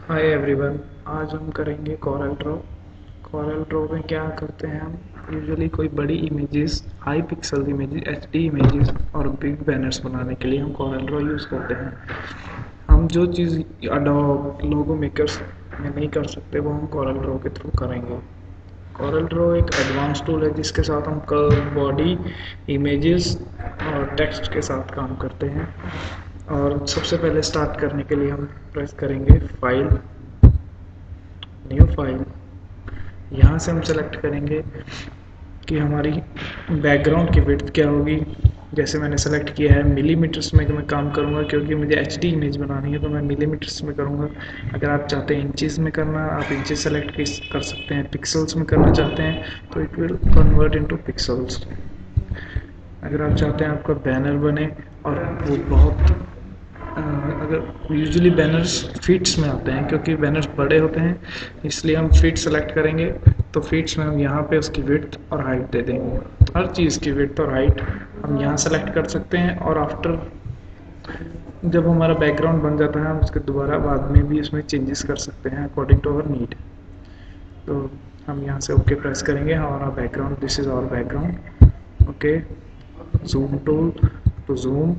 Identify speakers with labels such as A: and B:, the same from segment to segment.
A: Hi everyone. आज हम करेंगे कॉरल ड्रॉ। कॉरल ड्रॉ में क्या करते हैं, हम यूजुअली कोई बड़ी images, high pixel images, HD images और बिग बैनर्स बनाने के लिए हम कॉरल ड्रॉ यूज़ करते हैं। हम जो चीज़ अडोब लोगो मेकर्स में नहीं कर सकते वो हम कॉरल ड्रॉ के थ्रू करेंगे। कॉरल ड्रॉ एक एडवांस टूल है जिसके साथ हम कर्व, बॉडी, इमेजेस और टेक्स्ट के साथ काम करते हैं। और सबसे पहले स्टार्ट करने के लिए हम प्रेस करेंगे फाइल, न्यू फाइल। यहाँ से हम सेलेक्ट करेंगे कि हमारी बैकग्राउंड की विड्थ क्या होगी। जैसे मैंने सेलेक्ट किया है मिलीमीटर्स में मैं काम करूँगा, क्योंकि मुझे एचडी इमेज बनानी है तो मैं मिलीमीटर्स में करूँगा। अगर आप चाहते हैं इंचेस में करना, आप इंचेस सेलेक्ट कर सकते हैं। पिक्सल्स में करना चाहते हैं तो it will convert into pixels. अगर आप चाहते हैं आपका बैनर बने और वो बहुत अगर यूजुअली बैनर्स फीट्स में आते हैं, क्योंकि बैनर्स बड़े होते हैं इसलिए हम फीट सेलेक्ट करेंगे। तो फीट्स में हम यहाँ पे उसकी विड्थ और हाइट दे देंगे। हर चीज़ की विड्थ और हाइट हम यहाँ सेलेक्ट कर सकते हैं। और आफ्टर जब हमारा बैकग्राउंड बन जाता है हम उसके दोबारा बाद में भी उसमें चेंजेस कर सकते हैं अकॉर्डिंग टू अवर नीड। तो हम यहाँ से ओके प्रेस करेंगे। हमारा background, this is our background. Okay, zoom tool to zoom.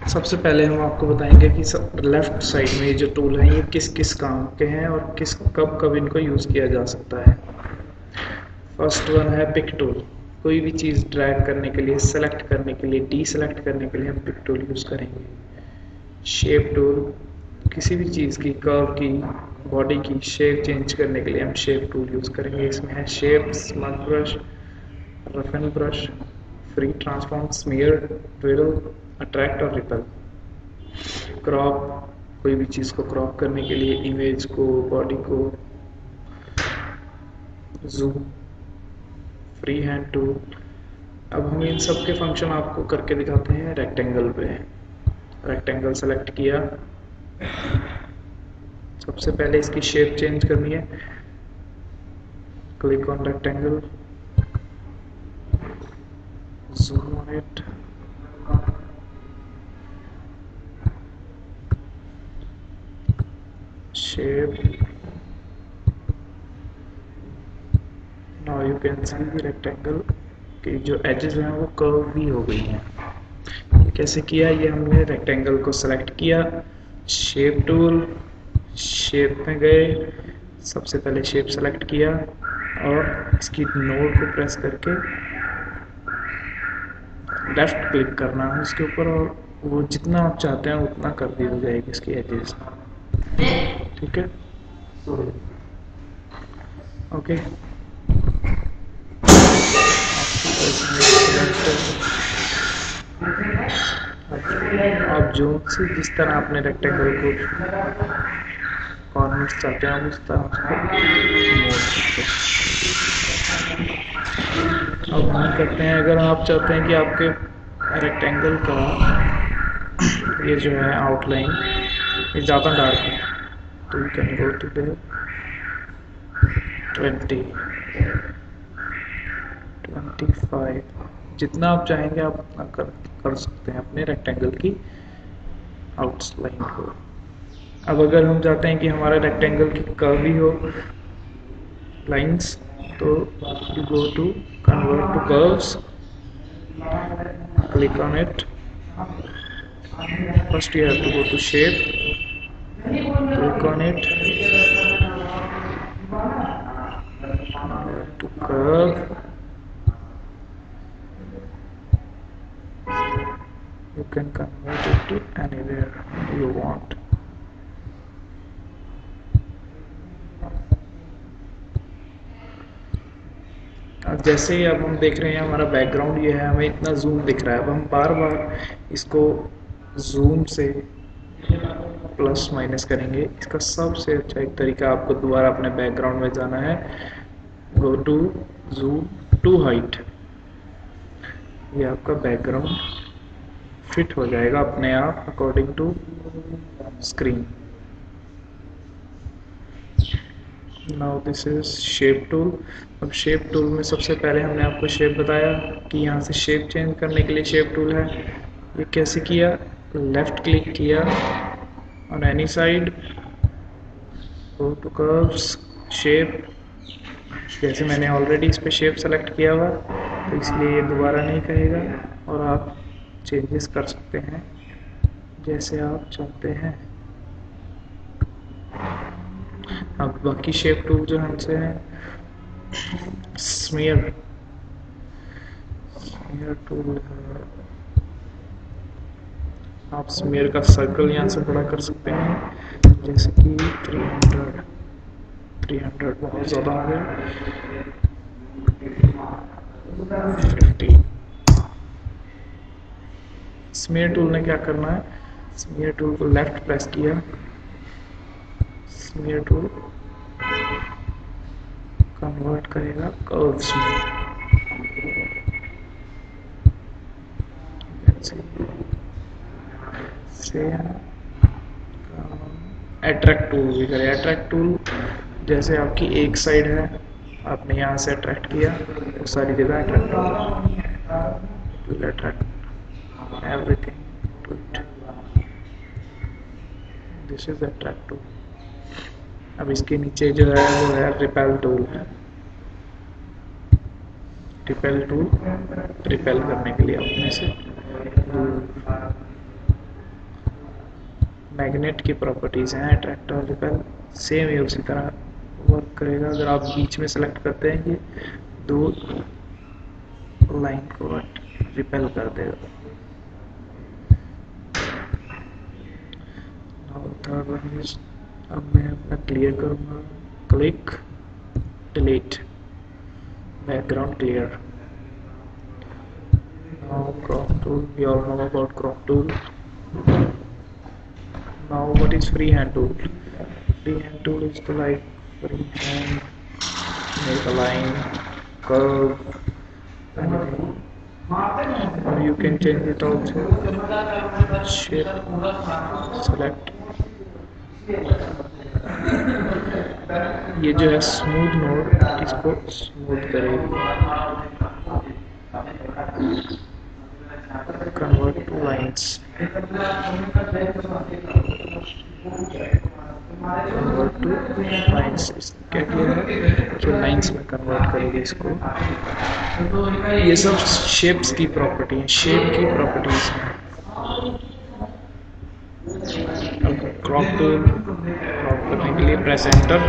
A: सबसे पहले हम आपको बताएंगे कि लेफ्ट साइड में ये जो टूल हैं ये किस किस काम के हैं और किस कब कब इनको यूज़ किया जा सकता है। फर्स्ट वन है पिक टूल। कोई भी चीज़ ड्रैग करने के लिए, सेलेक्ट करने के लिए, डी सेलेक्ट करने के लिए हम पिक टूल यूज़ करेंगे। शेप टूल, किसी भी चीज़ की, कर्व की, बॉडी की शेप चेंज करने के लिए हम शेप टूल यूज़ करेंगे। इसमें है shape, smudge brush, rough and brush, free transform, smear, twirl, attract और रिपल। क्रॉप, कोई भी चीज़ को क्रॉप करने के लिए, इमेज को, बॉडी को। Zoom, free hand tool. अब हम इन सब के फंक्शन आपको करके दिखाते हैं रेक्टेंगल पे। रेक्टेंगल सेलेक्ट किया, सबसे पहले इसकी शेप चेंज करनी है। Click on rectangle, zoom on it, shape. Now you can see rectangle की जो एजेस हैं वो कर्व भी हो गई हैं। ये कैसे किया? ये हमने रेक्टेंगल को सेलेक्ट किया, शेप टूल, शेप में गए, सबसे पहले शेप सेलेक्ट किया और इसकी नोड को प्रेस करके लेफ्ट क्लिक करना है उसके ऊपर और वो जितना आप चाहते हैं उतना कर दी जाएगी इसकी एजेस। ठीक है, ओके। आप जो से जिस तरह आपने रेक्टेंगल को कॉर्नर्स चाहते हैं उस तरह उसको मोड़ सकते हैं। अब हम करते हैं, अगर आप चाहते हैं कि आपके रेक्टेंगल का ये जो है आउटलाइन ये ज़्यादा डार्क है तो you can go to the 25। जितना आप चाहेंगे आप उतना कर सकते हैं अपने रेक्टेंगल की आउटलाइन को। अब अगर हम चाहते हैं कि हमारा रेक्टेंगल की कर्व ही हो लाइंस, तो you go to convert to curves, click on it. First you have to go to shape, click on it, to curve, you can convert it to anywhere you want. अब जैसे ही अब हम देख रहे हैं हमारा बैकग्राउंड ये है, हमें इतना जूम दिख रहा है। अब हम बार बार इसको जूम से प्लस माइनस करेंगे। इसका सबसे अच्छा एक तरीका, आपको दोबारा अपने बैकग्राउंड में जाना है, go to zoom to height. ये आपका बैकग्राउंड फिट हो जाएगा अपने आप according to screen. Now this is shape tool. अब शेप टूल में सबसे पहले हमने आपको शेप बताया कि यहाँ से शेप चेंज करने के लिए शेप टूल है। ये कैसे किया, लेफ्ट क्लिक किया on any side, go to curves, shape. जैसे मैंने ऑलरेडी इस पे शेप सेलेक्ट किया हुआ तो इसलिए ये दोबारा नहीं कहेगा और आप चेंजेस कर सकते हैं जैसे आप चाहते हैं। अब बाकी शेप टूल जो हमसे है, स्मीयर टूल है। आप स्मीयर का सर्कल यहाँ से बड़ा कर सकते हैं, जैसे कि 300 बहुत ज़्यादा आ गया, 50। स्मीयर टूल ने क्या करना है, स्मीयर टूल को लेफ्ट प्रेस किया, स्मीयर टूल कन्वर्ट करेगा कर्व्स में। अट्रैक्ट टूल भी करें। अट्रैक्ट टूल जैसे आपकी एक साइड है, आपने यहाँ से अट्रैक्ट किया तो सारी जगह अट्रैक्ट होगा, attract everything to it. This is attract tool. अब इसके नीचे जो है वो है repel tool. Repel tool repel करने के लिए अपने से मैग्नेट की प्रॉपर्टीज हैं अट्रैक्ट और रिपेल, सेम ही उसी तरह वर्क करेगा। अगर आप बीच में सेलेक्ट करते हैं कि दो लाइन को रिपेल कर देगा। थर्ड वन इज, अब मैं अपना क्लियर करूँगा, click delete, background clear. Now crop tool, we all know about crop tool. Now what is freehand tool? Freehand tool is the like freehand, make a line, curve, anything. Or you can change it also. Shape, select. ये जो है smooth node, इसको smooth करेगी, convert two lines, convert two lines. क्या किया है कि lines में कन्वर्ट करेगी इसको। ये सब शेप्स की प्रॉपर्टी है, शेप की प्रॉपर्टीज हैं। क्रॉप टूल, क्रॉप करने के लिए press enter,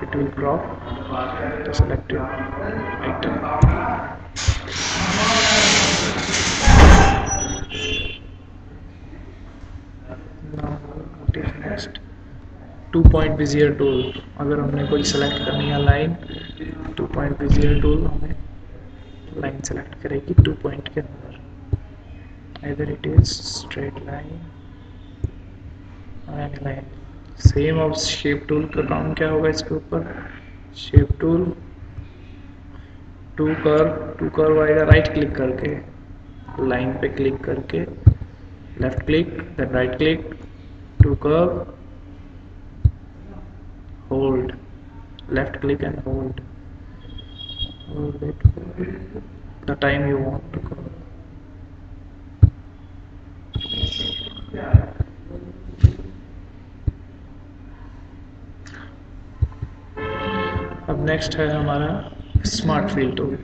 A: it will crop the selected item. Next 2 point Bezier tool. अगर हमने कोई सेलेक्ट करनी है लाइन, 2 पॉइंट बेजियर टूल हमें लाइन सेलेक्ट करेगी 2 पॉइंट के अंदर, either it is straight line और लाइन। सेम अब शेप टूल का काम क्या होगा इसके ऊपर, शेप टूल टू कर्व आएगा, राइट क्लिक करके लाइन पे क्लिक करके, left click then right click, to curve, hold, left click and hold it the time you want to curve. अब नेक्स्ट है हमारा smart fill tool.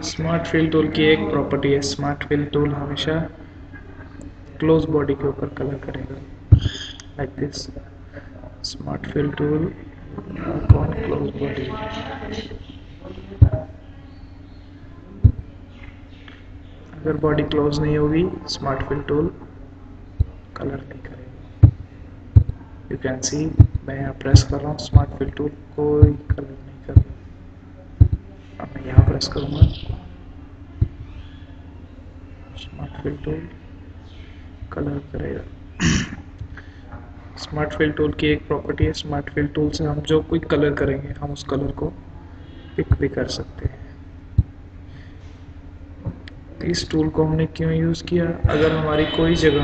A: Smart fill tool की एक property है, smart fill tool हमेशा close body के ऊपर colour करेगा, like this. Smart fill tool कौन क्लोज बॉडी, अगर बॉडी क्लोज नहीं होगी स्मार्ट फिल टूल कलर नहीं करेगा। यू कैन सी मैं यहाँ प्रेस कर रहा हूँ, स्मार्ट फिल टूल कोई कलर नहीं कर रहा। अब मैं यहाँ प्रेस करूँगा, स्मार्ट फिल टूल कलर करेगा। स्मार्ट फिल टूल की एक प्रॉपर्टी है, स्मार्ट फिल टूल से हम जो कोई कलर करेंगे हम उस कलर को पिक भी कर सकते हैं। इस टूल को हमने क्यों यूज़ किया, अगर हमारी कोई जगह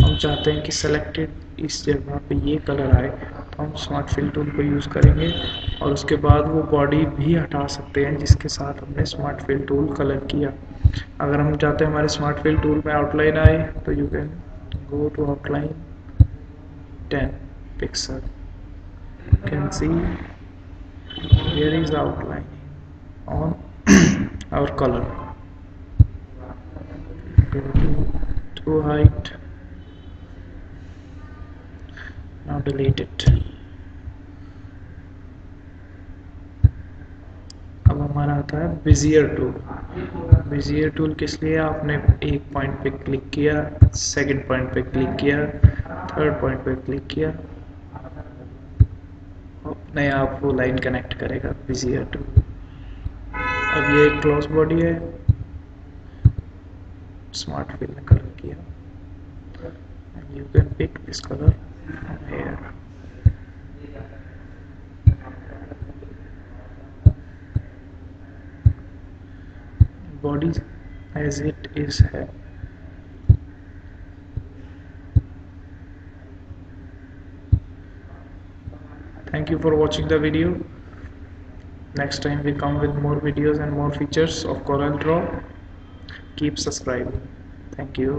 A: हम चाहते हैं कि सेलेक्टेड इस जगह पे ये कलर आए तो हम स्मार्ट फिल टूल को यूज़ करेंगे और उसके बाद वो बॉडी भी हटा सकते हैं जिसके साथ हमने स्मार्ट फिल टूल कलर किया। अगर हम चाहते हैं हमारे स्मार्ट फिल टूल में आउटलाइन आए तो you can go to outline 10 pixel, you can see here is outline on our color. Go to height, now delete it. अब हमारा आता है बेजियर टूल। बेजियर टूल किस लिए? आपने एक पॉइंट पे क्लिक किया, सेकंड पॉइंट पे क्लिक किया, थर्ड पॉइंट पे क्लिक किया, अपने आप वो लाइन कनेक्ट करेगा बेजियर टूल। अब ये एक क्लोज बॉडी है, स्मार्ट फिल ने कलर किया, you can pick this colour from here. Body as it is है। Thank you for watching the video. Next time we come with more videos and more features of CorelDRAW. Keep subscribing. Thank you.